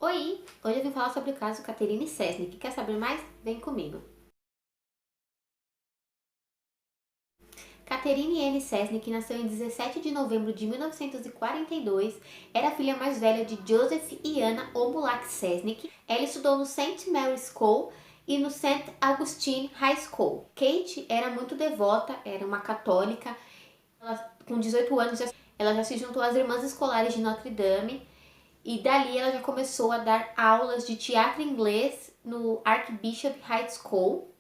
Oi! Hoje eu vim falar sobre o caso Catherine Cesnik. Quer saber mais? Vem comigo. Catherine Anne Cesnik nasceu em 17 de novembro de 1942. Era a filha mais velha de Joseph e Anna Obulak Cesnik. Ela estudou no St. Mary's School e no St. Augustine High School. Kate era muito devota, era uma católica. Com 18 anos, ela já se juntou às Irmãs Escolares de Notre Dame. E dali ela já começou a dar aulas de teatro inglês no Archbishop High School.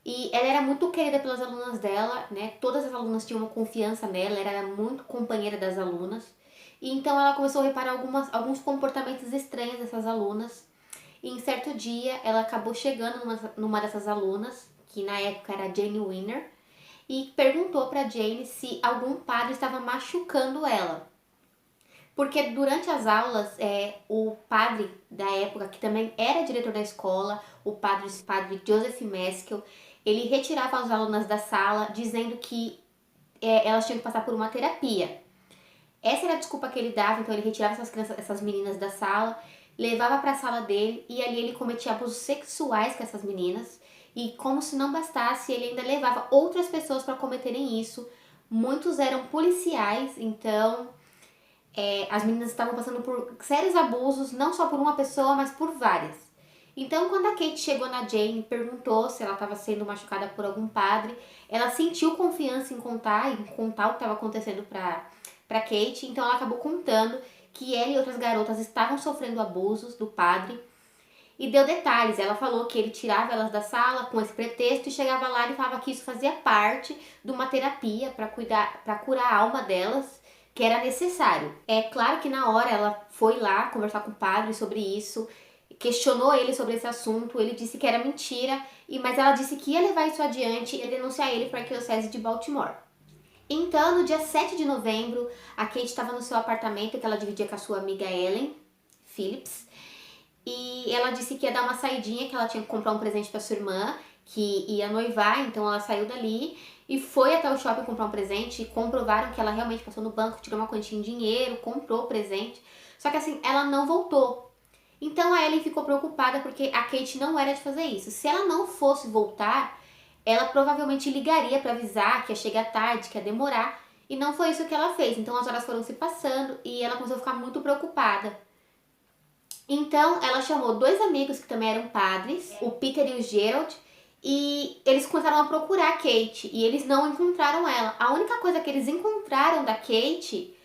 E ela era muito querida pelas alunas dela, né? Todas as alunas tinham uma confiança nela, ela era muito companheira das alunas. E então ela começou a reparar alguns comportamentos estranhos dessas alunas. E em certo dia ela acabou chegando numa dessas alunas, que na época era Jane Winner, e perguntou para Jane se algum padre estava machucando ela. Porque durante as aulas, o padre da época, que também era diretor da escola, o padre Joseph Maskell, ele retirava as alunas da sala, dizendo que elas tinham que passar por uma terapia. Essa era a desculpa que ele dava, então ele retirava essas meninas da sala, levava para a sala dele e ali ele cometia abusos sexuais com essas meninas. E como se não bastasse, ele ainda levava outras pessoas para cometerem isso. Muitos eram policiais, então as meninas estavam passando por sérios abusos, não só por uma pessoa, mas por várias. Então, quando a Kate chegou na Jane e perguntou se ela estava sendo machucada por algum padre, ela sentiu confiança em contar o que estava acontecendo para Kate, então ela acabou contando que ela e outras garotas estavam sofrendo abusos do padre e deu detalhes. Ela falou que ele tirava elas da sala com esse pretexto e chegava lá e falava que isso fazia parte de uma terapia para curar a alma delas, que era necessário. É claro que na hora ela foi lá conversar com o padre sobre isso, questionou ele sobre esse assunto, ele disse que era mentira, mas ela disse que ia levar isso adiante e ia denunciar ele para a Arquidiocese de Baltimore. Então, no dia 7 de novembro, a Kate estava no seu apartamento que ela dividia com a sua amiga Ellen Phillips. E ela disse que ia dar uma saidinha, que ela tinha que comprar um presente para sua irmã, que ia noivar, então ela saiu dali e foi até o shopping comprar um presente. E comprovaram que ela realmente passou no banco, tirou uma quantia em dinheiro, comprou o presente. Só que assim, ela não voltou. Então a Ellen ficou preocupada porque a Kate não era de fazer isso. Se ela não fosse voltar, ela provavelmente ligaria para avisar que ia chegar tarde, que ia demorar. E não foi isso que ela fez. Então as horas foram se passando e ela começou a ficar muito preocupada. Então, ela chamou dois amigos que também eram padres, o Peter e o Gerald, e eles começaram a procurar a Kate, e eles não encontraram ela. A única coisa que eles encontraram da Kate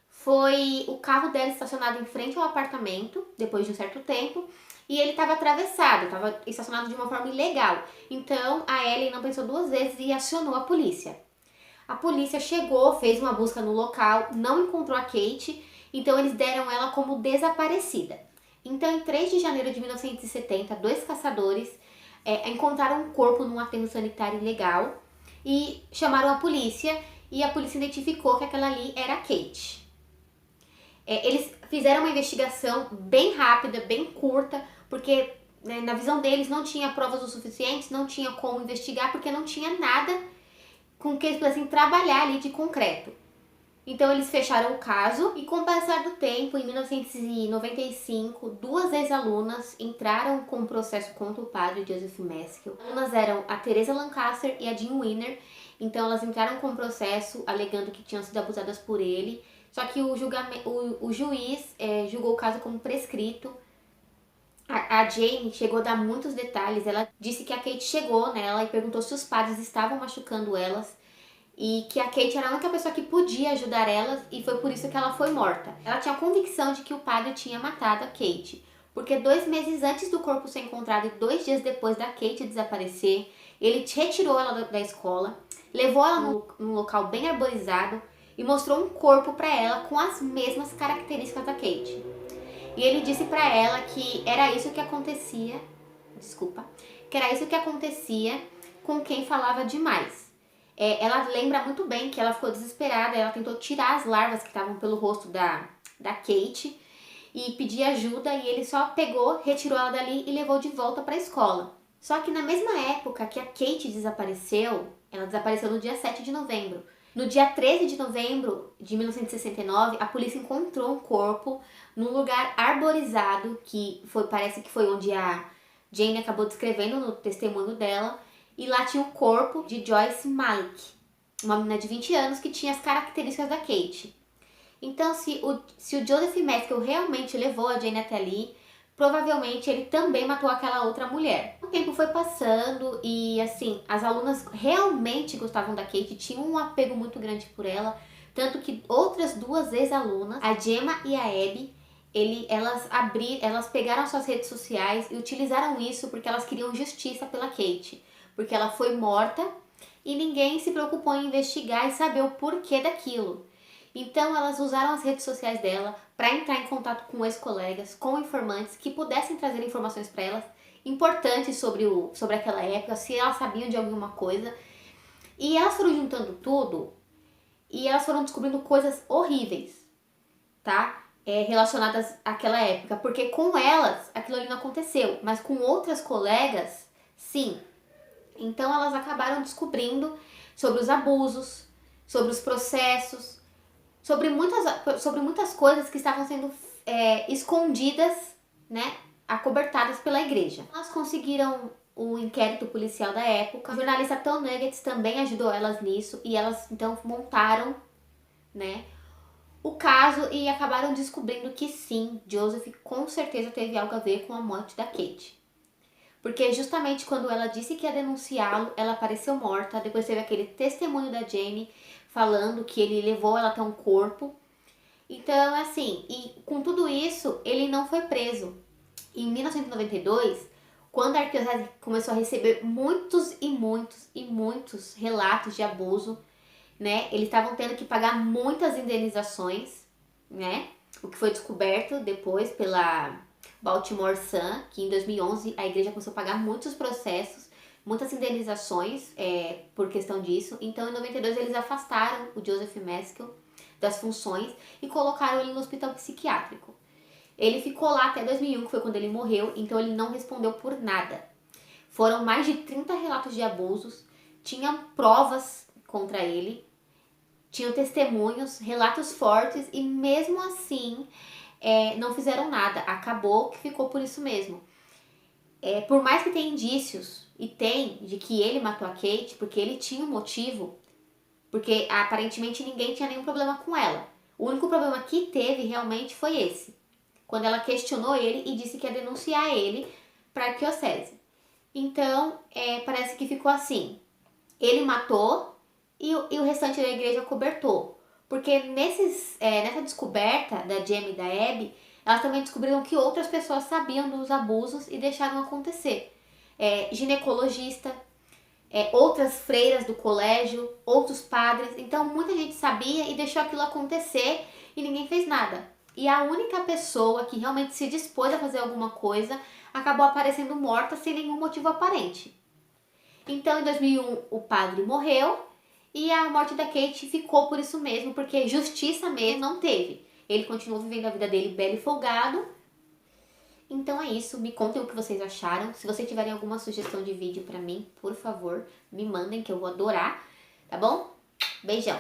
foi o carro dela estacionado em frente ao apartamento, depois de um certo tempo, e ele estava atravessado, estava estacionado de uma forma ilegal. Então, a Ellie não pensou duas vezes e acionou a polícia. A polícia chegou, fez uma busca no local, não encontrou a Kate, então eles deram ela como desaparecida. Então, em 3 de janeiro de 1970, dois caçadores encontraram um corpo num aterro sanitário ilegal e chamaram a polícia, e a polícia identificou que aquela ali era a Kate. Eles fizeram uma investigação bem rápida, bem curta, porque na visão deles não tinha provas o suficientes, não tinha como investigar, porque não tinha nada com que eles pudessem trabalhar ali de concreto. Então eles fecharam o caso e com o passar do tempo, em 1995, duas ex-alunas entraram com um processo contra o padre Joseph Maskell. As alunas eram a Teresa Lancaster e a Jean Winner, então elas entraram com um processo alegando que tinham sido abusadas por ele, só que o juiz julgou o caso como prescrito. A Jane chegou a dar muitos detalhes, ela disse que a Kate chegou nela e perguntou se os padres estavam machucando elas, e que a Kate era a única pessoa que podia ajudar elas e foi por isso que ela foi morta. Ela tinha a convicção de que o padre tinha matado a Kate, porque 2 meses antes do corpo ser encontrado e 2 dias depois da Kate desaparecer, ele retirou ela da escola, levou ela num local bem arborizado e mostrou um corpo para ela com as mesmas características da Kate. E ele disse para ela que era isso que acontecia, que era isso que acontecia com quem falava demais. Ela lembra muito bem que ela ficou desesperada, ela tentou tirar as larvas que estavam pelo rosto da Kate e pedir ajuda, e ele só pegou, retirou ela dali e levou de volta para a escola. Só que na mesma época que a Kate desapareceu, ela desapareceu no dia 7 de novembro, No dia 13 de novembro de 1969, a polícia encontrou um corpo num lugar arborizado, parece que foi onde a Jane acabou descrevendo no testemunho dela, e lá tinha o corpo de Joyce Malik, uma menina de 20 anos que tinha as características da Kate. Então, se o Joseph Maskell realmente levou a Jane até ali, provavelmente ele também matou aquela outra mulher. O tempo foi passando e, assim, as alunas realmente gostavam da Kate, tinham um apego muito grande por ela, tanto que outras duas ex-alunas, a Gemma e a Abby, elas pegaram suas redes sociais e utilizaram isso porque elas queriam justiça pela Kate, porque ela foi morta e ninguém se preocupou em investigar e saber o porquê daquilo. Então elas usaram as redes sociais dela para entrar em contato com ex-colegas, com informantes que pudessem trazer informações para elas importantes sobre aquela época, se elas sabiam de alguma coisa. E elas foram juntando tudo e elas foram descobrindo coisas horríveis, tá? Relacionadas àquela época, porque com elas aquilo ali não aconteceu, mas com outras colegas, sim. Então elas acabaram descobrindo sobre os abusos, sobre os processos, sobre muitas coisas que estavam sendo escondidas, né, acobertadas pela igreja. Elas conseguiram o inquérito policial da época. O jornalista Tom Nuggets também ajudou elas nisso e elas então montaram, né, o caso e acabaram descobrindo que sim, Joseph com certeza teve algo a ver com a morte da Kate. Porque justamente quando ela disse que ia denunciá-lo, ela apareceu morta. Depois teve aquele testemunho da Jane falando que ele levou ela até um corpo. Então, assim, e com tudo isso, ele não foi preso. Em 1992, quando a arquidiocese começou a receber muitos e muitos e muitos relatos de abuso, né? Eles estavam tendo que pagar muitas indenizações, né? O que foi descoberto depois pela Baltimore Sun, que em 2011 a igreja começou a pagar muitos processos, muitas indenizações por questão disso. Então, em 92 eles afastaram o Joseph Maskell das funções e colocaram ele no hospital psiquiátrico. Ele ficou lá até 2001, que foi quando ele morreu, então ele não respondeu por nada. Foram mais de 30 relatos de abusos, tinha provas contra ele, tinham testemunhos, relatos fortes e mesmo assim não fizeram nada. Acabou que ficou por isso mesmo. Por mais que tenha indícios, e tem, de que ele matou a Kate, porque ele tinha um motivo, porque aparentemente ninguém tinha nenhum problema com ela. O único problema que teve realmente foi esse. Quando ela questionou ele e disse que ia denunciar ele para a arquidiocese. Então, parece que ficou assim. Ele matou e o restante da igreja cobertou. Porque nessa descoberta da Jamie e da Abby, elas também descobriram que outras pessoas sabiam dos abusos e deixaram acontecer. Ginecologista, outras freiras do colégio, outros padres. Então muita gente sabia e deixou aquilo acontecer e ninguém fez nada. E a única pessoa que realmente se dispôs a fazer alguma coisa acabou aparecendo morta sem nenhum motivo aparente. Então, em 2001, o padre morreu e a morte da Kate ficou por isso mesmo, porque justiça mesmo não teve. Ele continuou vivendo a vida dele belo e folgado. Então é isso, me contem o que vocês acharam. Se vocês tiverem alguma sugestão de vídeo pra mim, por favor, me mandem que eu vou adorar, tá bom? Beijão!